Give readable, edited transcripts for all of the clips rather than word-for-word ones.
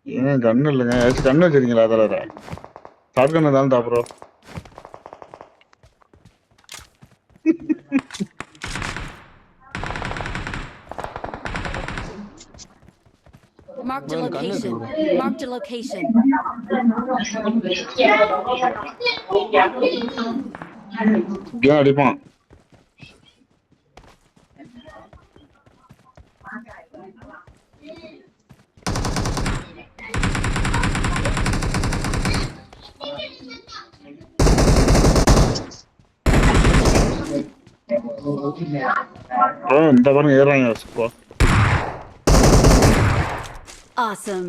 ஏன் கண்ணு இல்லைங்க, ஏதாச்சும் கண்ணு வச்சிருக்கீங்களா? அதில் ஷார்ட் கன் இருந்தாலும் தாப்புறோம். Marked a location. Marked a location. ஏன் அடிப்பான்? இந்த பாருங்க ஏறாங்க. Awesome.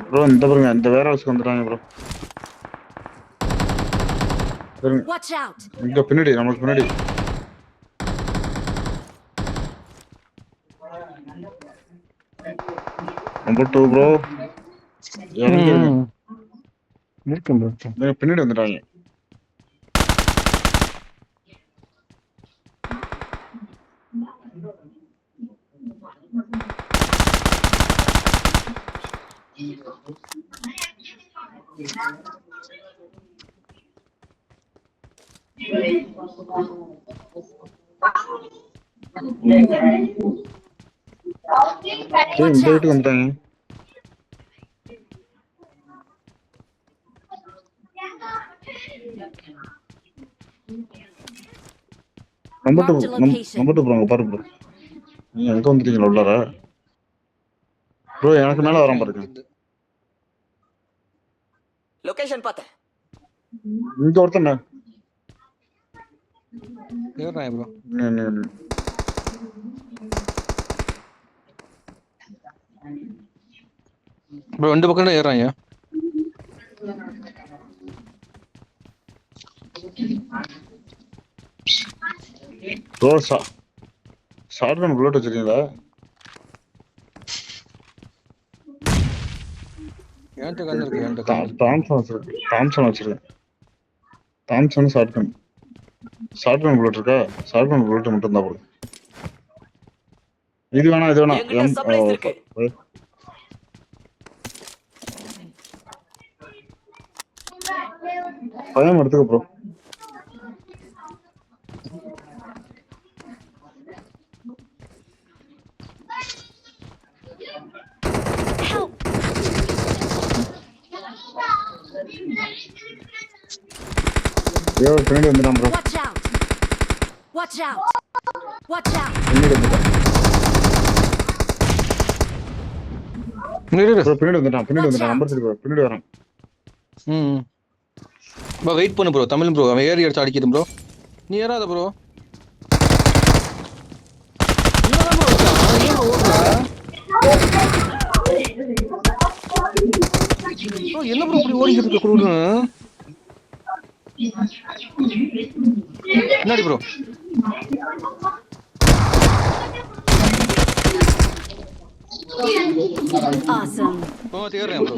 ப்ரோ இந்த பாருங்க இந்த வேற ஹவுஸ்க்கு வந்துட்டாங்க ப்ரோ. Watch out. இங்க பின்னாடி நமக்கு பின்னாடி. Number 2 bro. இருக்கும் ப்ரோ. பின்னாடி வந்துட்டாங்க. இந்த வீட்டுக்கு வந்துட்டாங்க. நம்பர் 2 ப்ரோ பாருங்க ப்ரோ. நீங்க எங்க வந்துட்டீங்களா உள்ளார? ப்ரோ எனக்கு மேல வராம பாருங்க. லொகேஷன் பார்த்தேன். இங்க ஒருத்தன் ஏறாய் ப்ரோ. ப்ரோ ரெண்டு பக்கம் ஏறாங்க. ப்ரோ ஷார்ட் கன் புல்லட் வச்சிருக்கீங்களா? என்கிட்ட கன் இருக்கு. என்கிட்ட தாம்சன் வச்சிருக்கேன். தாம்சன் ஷார்ட் கன் புல்லட் இருக்கா? ஷார்ட் கன் புல்லட் மட்டும் தான் போதும். இது வேணா இது வேணா. பயம் எடுத்துக்க ப்ரோ. யோ பின்னாடி வந்துட்டான் bro. Watch out. Watch out. Watch out. பின்னாடி வந்துட்டான். பின்னாடி வந்துட்டான். நம்பர் 3 ப்ரோ பின்னாடி வரான். ப்ரோ வெயிட் பண்ணு ப்ரோ. தமிழ் ப்ரோ அவன் ஏறி எடுத்து அடிக்குது ப்ரோ. நீ ஏறாத ப்ரோ. என்ன ப்ரோ இப்படி ஓடிக்கிட்டு இருக்க குருன்னு? என்னடி ப்ரோ? Awesome. ப்ரோ தேறேன் ப்ரோ.